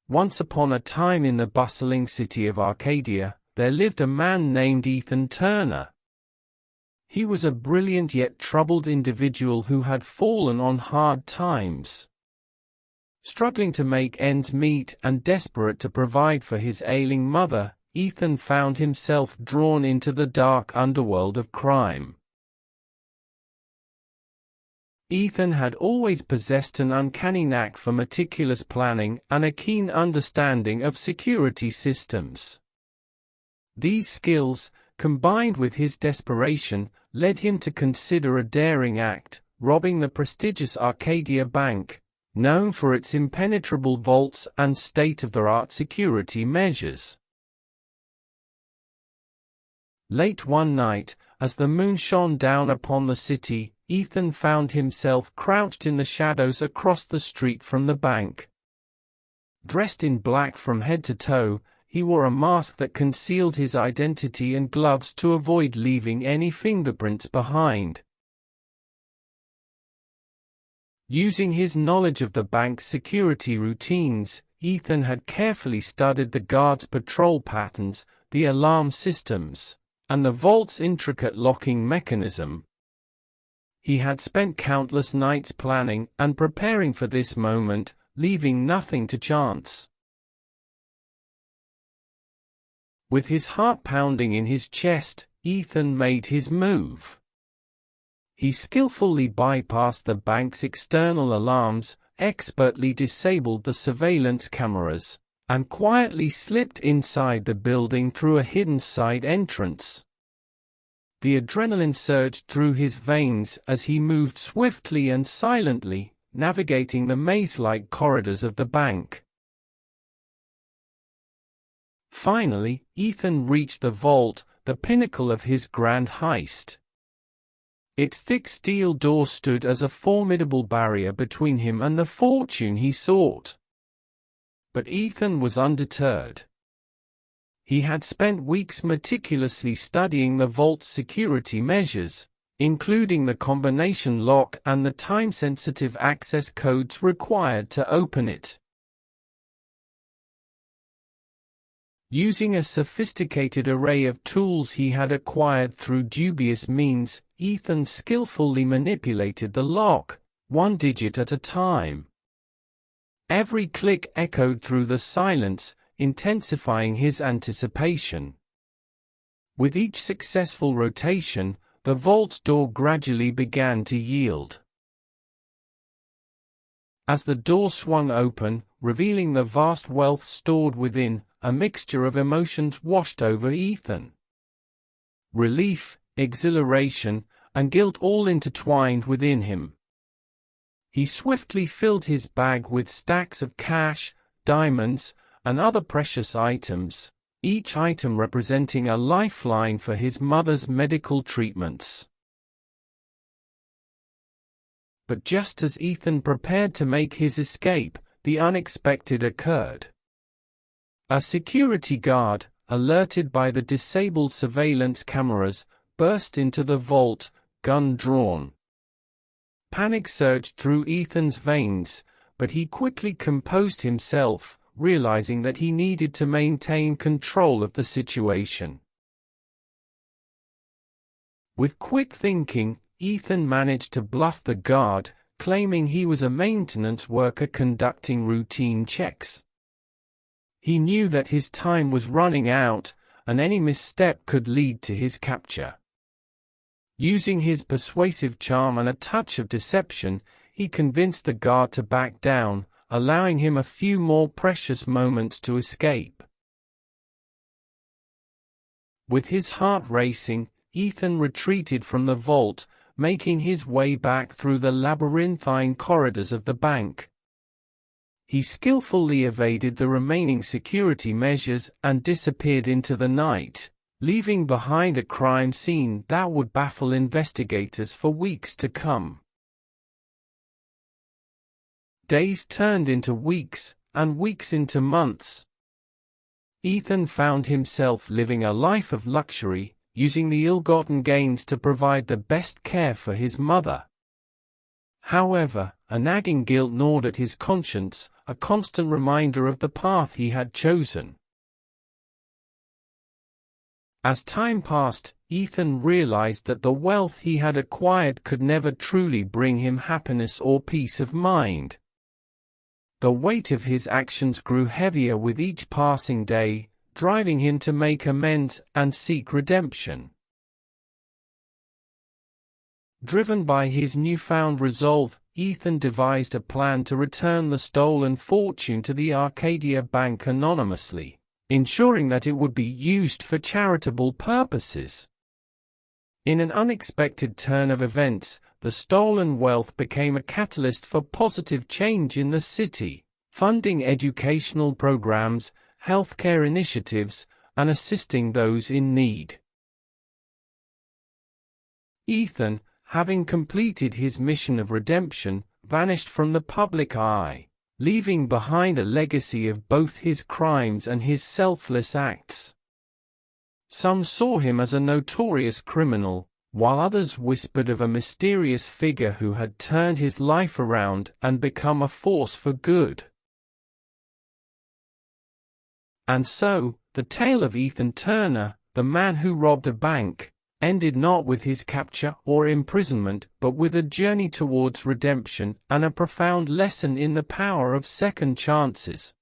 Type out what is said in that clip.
Once upon a time in the bustling city of Arcadia, there lived a man named Ethan Turner. He was a brilliant yet troubled individual who had fallen on hard times. Struggling to make ends meet and desperate to provide for his ailing mother, Ethan found himself drawn into the dark underworld of crime. Ethan had always possessed an uncanny knack for meticulous planning and a keen understanding of security systems. These skills, combined with his desperation, led him to consider a daring act, robbing the prestigious Arcadia Bank, known for its impenetrable vaults and state-of-the-art security measures. Late one night, as the moon shone down upon the city, Ethan found himself crouched in the shadows across the street from the bank. Dressed in black from head to toe, he wore a mask that concealed his identity and gloves to avoid leaving any fingerprints behind. Using his knowledge of the bank's security routines, Ethan had carefully studied the guards' patrol patterns, the alarm systems, and the vault's intricate locking mechanism. He had spent countless nights planning and preparing for this moment, leaving nothing to chance. With his heart pounding in his chest, Ethan made his move. He skillfully bypassed the bank's external alarms, expertly disabled the surveillance cameras, and quietly slipped inside the building through a hidden side entrance. The adrenaline surged through his veins as he moved swiftly and silently, navigating the maze-like corridors of the bank. Finally, Ethan reached the vault, the pinnacle of his grand heist. Its thick steel door stood as a formidable barrier between him and the fortune he sought. But Ethan was undeterred. He had spent weeks meticulously studying the vault's security measures, including the combination lock and the time-sensitive access codes required to open it. Using a sophisticated array of tools he had acquired through dubious means, Ethan skillfully manipulated the lock, one digit at a time. Every click echoed through the silence, intensifying his anticipation. With each successful rotation, the vault door gradually began to yield. As the door swung open, revealing the vast wealth stored within, a mixture of emotions washed over Ethan. Relief, exhilaration, and guilt all intertwined within him. He swiftly filled his bag with stacks of cash, diamonds, and other precious items, each item representing a lifeline for his mother's medical treatments. But just as Ethan prepared to make his escape, the unexpected occurred. A security guard, alerted by the disabled surveillance cameras, burst into the vault, gun drawn. Panic surged through Ethan's veins, but he quickly composed himself, realizing that he needed to maintain control of the situation. With quick thinking, Ethan managed to bluff the guard, claiming he was a maintenance worker conducting routine checks. He knew that his time was running out, and any misstep could lead to his capture. Using his persuasive charm and a touch of deception, he convinced the guard to back down, allowing him a few more precious moments to escape. With his heart racing, Ethan retreated from the vault, making his way back through the labyrinthine corridors of the bank. He skillfully evaded the remaining security measures and disappeared into the night, leaving behind a crime scene that would baffle investigators for weeks to come. Days turned into weeks, and weeks into months. Ethan found himself living a life of luxury, using the ill-gotten gains to provide the best care for his mother. However, a nagging guilt gnawed at his conscience, a constant reminder of the path he had chosen. As time passed, Ethan realized that the wealth he had acquired could never truly bring him happiness or peace of mind. The weight of his actions grew heavier with each passing day, driving him to make amends and seek redemption. Driven by his newfound resolve, Ethan devised a plan to return the stolen fortune to the Arcadia Bank anonymously, ensuring that it would be used for charitable purposes. In an unexpected turn of events, the stolen wealth became a catalyst for positive change in the city, funding educational programs, healthcare initiatives, and assisting those in need. Ethan, having completed his mission of redemption, vanished from the public eye, leaving behind a legacy of both his crimes and his selfless acts. Some saw him as a notorious criminal, while others whispered of a mysterious figure who had turned his life around and become a force for good. And so, the tale of Ethan Turner, the man who robbed a bank, ended not with his capture or imprisonment, but with a journey towards redemption and a profound lesson in the power of second chances.